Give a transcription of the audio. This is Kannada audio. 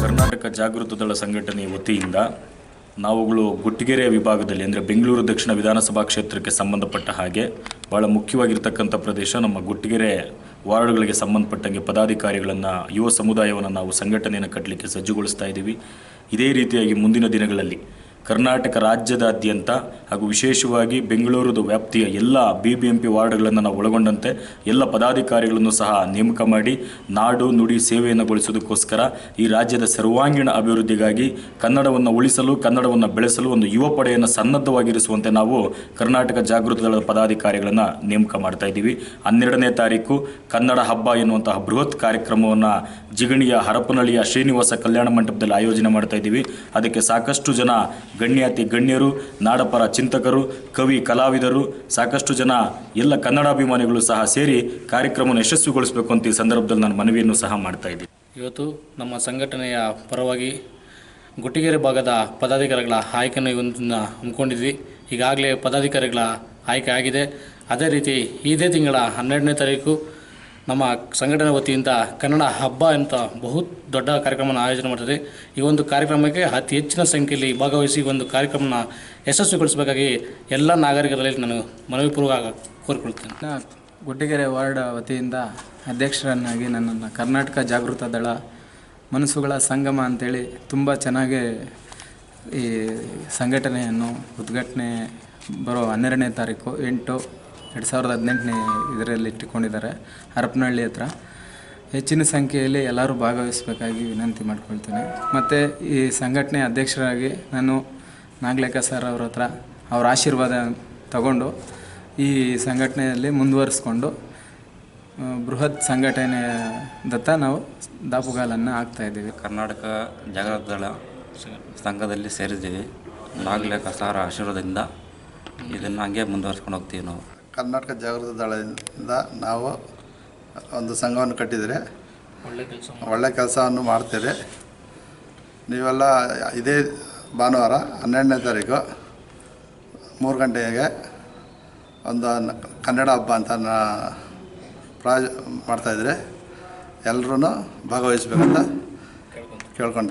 ಕರ್ನಾಟಕ ಜಾಗೃತ ದಳ ಸಂಘಟನೆಯ ವತಿಯಿಂದ ನಾವುಗಳು ಗುಟ್ಟಿಗೆರೆ ವಿಭಾಗದಲ್ಲಿ ಅಂದರೆ ಬೆಂಗಳೂರು ದಕ್ಷಿಣ ವಿಧಾನಸಭಾ ಕ್ಷೇತ್ರಕ್ಕೆ ಸಂಬಂಧಪಟ್ಟ ಹಾಗೆ ಭಾಳ ಮುಖ್ಯವಾಗಿರ್ತಕ್ಕಂಥ ಪ್ರದೇಶ ನಮ್ಮ ಗುಟ್ಟಿಗೆರೆ ವಾರ್ಡ್ಗಳಿಗೆ ಸಂಬಂಧಪಟ್ಟಂಗೆ ಪದಾಧಿಕಾರಿಗಳನ್ನು ಯುವ ಸಮುದಾಯವನ್ನು ನಾವು ಸಂಘಟನೆಯನ್ನು ಕಟ್ಟಲಿಕ್ಕೆ ಸಜ್ಜುಗೊಳಿಸ್ತಾ ಇದ್ದೀವಿ. ಇದೇ ರೀತಿಯಾಗಿ ಮುಂದಿನ ದಿನಗಳಲ್ಲಿ ಕರ್ನಾಟಕ ರಾಜ್ಯದಾದ್ಯಂತ ಹಾಗೂ ವಿಶೇಷವಾಗಿ ಬೆಂಗಳೂರು ವ್ಯಾಪ್ತಿಯ ಎಲ್ಲ BBMP ವಾರ್ಡ್ಗಳನ್ನು ನಾವು ಒಳಗೊಂಡಂತೆ ಎಲ್ಲ ಪದಾಧಿಕಾರಿಗಳನ್ನು ಸಹ ನೇಮಕ ಮಾಡಿ ನಾಡು ನುಡಿ ಸೇವೆಯನ್ನು ಗೊಳಿಸೋದಕ್ಕೋಸ್ಕರ ಈ ರಾಜ್ಯದ ಸರ್ವಾಂಗೀಣ ಅಭಿವೃದ್ಧಿಗಾಗಿ ಕನ್ನಡವನ್ನು ಉಳಿಸಲು ಕನ್ನಡವನ್ನು ಬೆಳೆಸಲು ಒಂದು ಯುವ ಪಡೆಯನ್ನು ಸನ್ನದ್ಧವಾಗಿರಿಸುವಂತೆ ನಾವು ಕರ್ನಾಟಕ ಜಾಗೃತ ದಳದ ಪದಾಧಿಕಾರಿಗಳನ್ನು ನೇಮಕ ಮಾಡ್ತಾ ಇದ್ದೀವಿ. 12ನೇ ತಾರೀಕು ಕನ್ನಡ ಹಬ್ಬ ಎನ್ನುವಂತಹ ಬೃಹತ್ ಕಾರ್ಯಕ್ರಮವನ್ನು ಜಿಗಣಿಯ ಹರಪನಹಳ್ಳಿಯ ಶ್ರೀನಿವಾಸ ಕಲ್ಯಾಣ ಮಂಟಪದಲ್ಲಿ ಆಯೋಜನೆ ಮಾಡ್ತಾ ಇದ್ದೀವಿ. ಅದಕ್ಕೆ ಸಾಕಷ್ಟು ಜನ ಗಣ್ಯರು, ನಾಡಪರ ಚಿಂತಕರು, ಕವಿ, ಕಲಾವಿದರು, ಸಾಕಷ್ಟು ಜನ ಎಲ್ಲ ಕನ್ನಡಾಭಿಮಾನಿಗಳು ಸಹ ಸೇರಿ ಕಾರ್ಯಕ್ರಮವನ್ನು ಯಶಸ್ವಿಗೊಳಿಸಬೇಕು ಅಂತ ಈ ಸಂದರ್ಭದಲ್ಲಿ ನಾನು ಮನವಿಯನ್ನು ಸಹ ಮಾಡ್ತಾ ಇದ್ದೀನಿ. ಇವತ್ತು ನಮ್ಮ ಸಂಘಟನೆಯ ಪರವಾಗಿ ಗುಟ್ಟಿಗೆರೆ ಭಾಗದ ಪದಾಧಿಕಾರಿಗಳ ಆಯ್ಕೆಯನ್ನು ಇವನ್ನ ಹಮ್ಮಿಕೊಂಡಿದ್ವಿ. ಈಗಾಗಲೇ ಪದಾಧಿಕಾರಿಗಳ ಆಯ್ಕೆ ಆಗಿದೆ. ಅದೇ ರೀತಿ ಇದೇ ತಿಂಗಳ 12ನೇ ತಾರೀಕು ನಮ್ಮ ಸಂಘಟನೆ ವತಿಯಿಂದ ಕನ್ನಡ ಹಬ್ಬ ಅಂತ ಬಹು ದೊಡ್ಡ ಕಾರ್ಯಕ್ರಮನ ಆಯೋಜನೆ ಮಾಡ್ತದೆ. ಈ ಒಂದು ಕಾರ್ಯಕ್ರಮಕ್ಕೆ ಅತಿ ಹೆಚ್ಚಿನ ಸಂಖ್ಯೆಯಲ್ಲಿ ಭಾಗವಹಿಸಿ ಒಂದು ಕಾರ್ಯಕ್ರಮನ ಯಶಸ್ವಿಗೊಳಿಸಬೇಕಾಗಿ ಎಲ್ಲ ನಾಗರಿಕರಲ್ಲಿ ನಾನು ಮನವಿಪೂರ್ವಕ ಕೋರಿಕೊಳ್ತೇನೆ. ಗುಟ್ಟಿಗೆರೆ ವಾರ್ಡ್ ವತಿಯಿಂದ ಅಧ್ಯಕ್ಷರನ್ನಾಗಿ ನನ್ನನ್ನು ಕರ್ನಾಟಕ ಜಾಗೃತ ದಳ ಮನಸ್ಸುಗಳ ಸಂಗಮ ಅಂತೇಳಿ ತುಂಬ ಚೆನ್ನಾಗಿ ಈ ಸಂಘಟನೆಯನ್ನು ಉದ್ಘಾಟನೆ ಬರೋ 12ನೇ ತಾರೀಕು 8/2018 ಇದರಲ್ಲಿ ಇಟ್ಟುಕೊಂಡಿದ್ದಾರೆ. ಹರಪನಹಳ್ಳಿ ಹತ್ರ ಹೆಚ್ಚಿನ ಸಂಖ್ಯೆಯಲ್ಲಿ ಎಲ್ಲರೂ ಭಾಗವಹಿಸಬೇಕಾಗಿ ವಿನಂತಿ ಮಾಡ್ಕೊಳ್ತೇನೆ. ಮತ್ತು ಈ ಸಂಘಟನೆ ಅಧ್ಯಕ್ಷರಾಗಿ ನಾನು ನಾಗಲೇಖ ಸರ್ ಅವ್ರ ಹತ್ರ ಅವ್ರ ಆಶೀರ್ವಾದ ತಗೊಂಡು ಈ ಸಂಘಟನೆಯಲ್ಲಿ ಮುಂದುವರಿಸ್ಕೊಂಡು ಬೃಹತ್ ಸಂಘಟನೆದತ್ತ ನಾವು ದಾಪುಗಾಲನ್ನು ಹಾಕ್ತಾಯಿದ್ದೀವಿ. ಕರ್ನಾಟಕ ಜಾಗೃತ ದಳ ಸಂಘದಲ್ಲಿ ಸೇರಿದ್ದೀವಿ. ನಾಗಲೇಖ ಸರ್ ಆಶೀರ್ವಾದದಿಂದ ಇದನ್ನು ಹಂಗೆ ಮುಂದುವರ್ಸ್ಕೊಂಡು ಹೋಗ್ತೀವಿ. ನಾವು ಕರ್ನಾಟಕ ಜಾಗೃತ ದಳದಿಂದ ನಾವು ಒಂದು ಸಂಘವನ್ನು ಕಟ್ಟಿದರೆ ಒಳ್ಳೆ ಕೆಲಸವನ್ನು ಮಾಡ್ತೇವೆ. ನೀವೆಲ್ಲ ಇದೇ ಭಾನುವಾರ 12ನೇ ತಾರೀಕು 3 ಗಂಟೆಗೆ ಒಂದು ಕನ್ನಡ ಹಬ್ಬ ಅಂತ ಮಾಡ್ತಾಯಿದ್ರೆ ಎಲ್ಲರೂ ಭಾಗವಹಿಸ್ಬೇಕಂತ ಕೇಳ್ಕೊಂಡು